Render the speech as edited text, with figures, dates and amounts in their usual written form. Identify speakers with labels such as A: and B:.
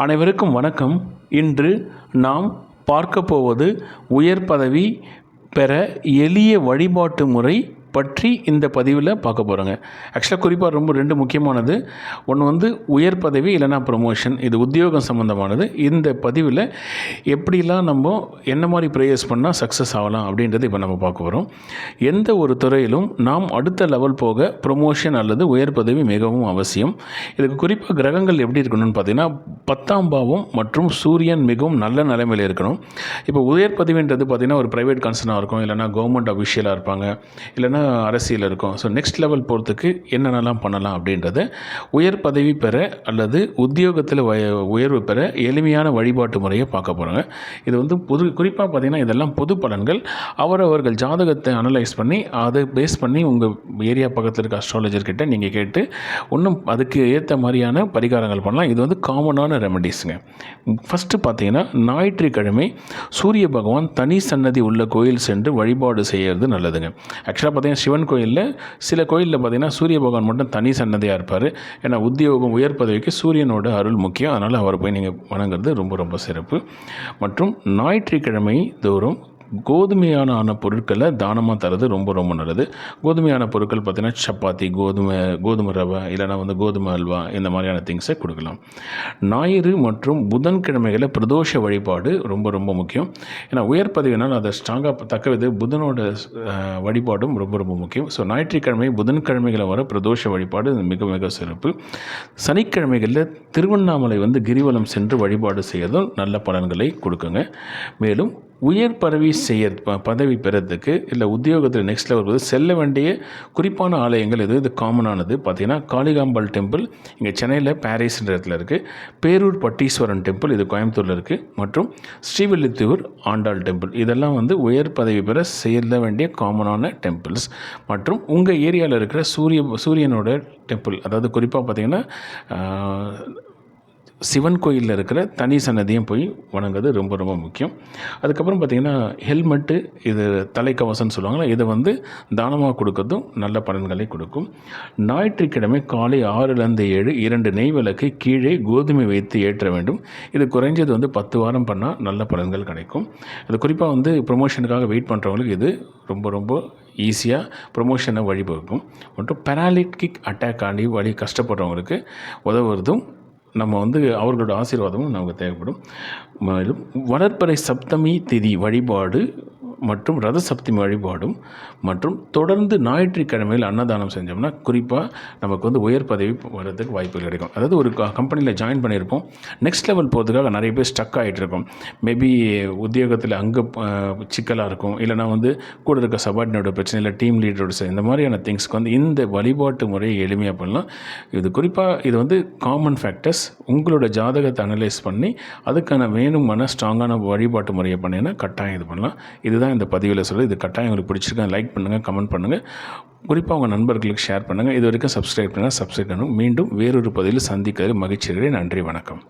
A: அனைவருக்கும் வணக்கம். இன்று நாம் பார்க்க போவது உயர் பதவி பெற எளிய வழிபாட்டு முறை பற்றி இந்த பதிவில் பார்க்க போகிறோங்க. ஆக்சுவலாக குறிப்பாக ரொம்ப ரெண்டு முக்கியமானது. ஒன்று உயர் பதவி இல்லைனா ப்ரொமோஷன், இது உத்தியோகம் சம்மந்தமானது. இந்த பதிவில் எப்படிலாம் நம்ம என்ன மாதிரி ப்ரேயர்ஸ் பண்ணால் சக்ஸஸ் ஆகலாம் அப்படின்றது இப்போ நம்ம பார்க்க போகிறோம். எந்த ஒரு துறையிலும் நாம் அடுத்த லெவல் போக ப்ரொமோஷன் அல்லது உயர் பதவி மிகவும் அவசியம். இதுக்கு குறிப்பாக கிரகங்கள் எப்படி இருக்கணும்னு பார்த்தீங்கன்னா 10ஆம் பாவம் மற்றும் சூரியன் மிகவும் நல்ல நிலைமையில் இருக்கணும். இப்போ உயர் பதவின்றது பார்த்திங்கன்னா ஒரு ப்ரைவேட் கன்சர்னாக இருக்கும், இல்லைனா கவர்மெண்ட் அஃபிஷியலாக இருப்பாங்க, இல்லைனா அரசியல் இருக்கும். ஸோ நெக்ஸ்ட் லெவல் போகிறதுக்கு என்னென்னலாம் பண்ணலாம் அப்படின்றத உயர் பதவி பெற அல்லது உத்தியோகத்தில் உயர்வு பெற எளிமையான வழிபாட்டு முறையை பார்க்க போகிறாங்க. இது குறிப்பாக பார்த்திங்கன்னா இதெல்லாம் பொது பலன்கள். அவரவர்கள் ஜாதகத்தை அனலைஸ் பண்ணி அதை பேஸ் பண்ணி உங்கள் ஏரியா பக்கத்தில் இருக்க அஸ்ட்ராலஜர்கிட்ட நீங்கள் கேட்டு இன்னும் அதுக்கு ஏற்ற மாதிரியான பரிகாரங்கள் பண்ணலாம். இது காமனான ரெமடிஸுங்க. ஃபஸ்ட்டு பார்த்தீங்கன்னா ஞாயிற்றுக்கிழமை சூரிய பகவான் தனி சன்னதி உள்ள கோயில் சென்று வழிபாடு செய்கிறது நல்லதுங்க. ஆக்சுவலாக பார்த்தீங்கன்னா சிவன் கோயிலில் சில கோயிலில் பார்த்திங்கன்னா சூரிய பகவான் மட்டும் தனி சன்னதியாக இருப்பார். ஏன்னா உத்தியோகம் உயர் பதவிக்கு சூரியனோட அருள் முக்கியம். அதனால் அவரை போய் நீங்கள் வணங்குறது ரொம்ப ரொம்ப சிறப்பு. மற்றும் ஞாயிற்றுக்கிழமை தோறும் கோதுமையான பொருட்களை தானமாக தரது ரொம்ப ரொம்ப நல்லது. கோதுமையான பொருட்கள் பார்த்திங்கன்னா சப்பாத்தி, கோதுமை ரவை, இல்லைனா கோதுமை அல்வா, இந்த மாதிரியான திங்ஸை கொடுக்கலாம். ஞாயிறு மற்றும் புதன்கிழமைகளில் பிரதோஷ வழிபாடு ரொம்ப ரொம்ப முக்கியம். ஏன்னா உயர் பதவினால் அதை ஸ்ட்ராங்காக தக்கவது புதனோட வழிபாடும் ரொம்ப ரொம்ப முக்கியம். ஸோ ஞாயிற்றுக்கிழமை புதன்கிழமைகளை வர பிரதோஷ வழிபாடு மிக மிக சிறப்பு. சனிக்கிழமைகளில் திருவண்ணாமலை கிரிவலம் சென்று வழிபாடு செய்யறதும் நல்ல பலன்களை கொடுக்குங்க. மேலும் உயர் பதவி பெறத்துக்கு இல்லை உத்தியோகத்தில் நெக்ஸ்ட் லெவல் செல்ல வேண்டிய குறிப்பான ஆலயங்கள் இது காமனானது பார்த்திங்கன்னா காளிகாம்பாள் டெம்பிள் இங்கே சென்னையில் பாரிஸ்ன்ற இடத்துல இருக்குது. பேரூர் பட்டீஸ்வரன் டெம்பிள் இது கோயம்புத்தூரில் இருக்குது. மற்றும் ஸ்ரீவில்லிபுத்தூர் ஆண்டாள் டெம்பிள் இதெல்லாம் உயர் பதவி பெற செல்ல வேண்டிய காமனான டெம்பிள்ஸ். மற்றும் உங்கள் ஏரியாவில் இருக்கிற சூரியனோட டெம்பிள், அதாவது குறிப்பாக பார்த்திங்கன்னா சிவன் கோயிலில் இருக்கிற தனி சன்னதியும் போய் வணங்குறது ரொம்ப ரொம்ப முக்கியம். அதுக்கப்புறம் பார்த்திங்கன்னா ஹெல்மெட்டு, இது தலைக்கவசம்னு சொல்லுவாங்களா, இதை தானமாக கொடுக்கறதும் நல்ல பலன்களை கொடுக்கும். ஞாயிற்றுக்கிழமை காலை 6லேருந்து 7 2 நெய் விளக்கு கீழே கோதுமை வைத்து ஏற்ற வேண்டும். இது குறைஞ்சது 10 வாரம் பண்ணால் நல்ல பலன்கள் கிடைக்கும். அது குறிப்பாக ப்ரொமோஷனுக்காக வெயிட் பண்ணுறவங்களுக்கு இது ரொம்ப ரொம்ப ஈஸியாக ப்ரொமோஷனை வழிவகுக்கும். மற்றும் பேராலிட்டிக் அட்டாக் ஆண்டி கஷ்டப்படுறவங்களுக்கு உதவுறதும் நம்ம அவர்களோட ஆசீர்வாதமும் நமக்கு தேவைப்படும். மேலும் வளர்ப்பறை சப்தமி திதி வழிபாடு மற்றும் ரத சப்தமி வழிபாடும் மற்றும் தொடர்ந்து ஞாயிற்றுக்கிழமையில் அன்னதானம் செஞ்சோம்னா குறிப்பாக நமக்கு உயர் பதவி வர்றதுக்கு வாய்ப்புகள் கிடைக்கும். அதாவது ஒரு கம்பெனியில் ஜாயின் பண்ணியிருப்போம், நெக்ஸ்ட் லெவல் போகிறதுக்காக நிறைய பேர் ஸ்டக் ஆகிட்டு இருக்கோம். மேபி உத்தியோகத்தில் அங்கே சிக்கலாக இருக்கும், இல்லைனா கூட இருக்க சபார்டினோட பிரச்சனை, இல்லை டீம் லீடரோட இந்த மாதிரியான திங்ஸ்க்கு இந்த வழிபாட்டு முறையை எளிமையாக பண்ணலாம். இது குறிப்பாக இது காமன் ஃபேக்டர்ஸ். உங்களோட ஜாதகத்தை அனலைஸ் பண்ணி அதுக்கான வேணுமான ஸ்ட்ராங்கான வழிபாட்டு முறையை பண்ணிங்கன்னா கட்டாயம் இது பண்ணலாம். இதுதான் இந்த பதிவில் இது கட்டாயம் உங்களுக்கு பிடிச்சிருக்கேன். லைக் பண்ணுங்கள், கமெண்ட் பண்ணுங்கள், குறிப்பாக உங்கள் நண்பர்களுக்கு ஷேர் பண்ணுங்கள். இது வரைக்கும் சப்ஸ்கிரைப் பண்ணுங்கள். மீண்டும் வேறொரு பதிவில் சந்திக்கிறதில் மகிழ்ச்சி. நன்றி, வணக்கம்.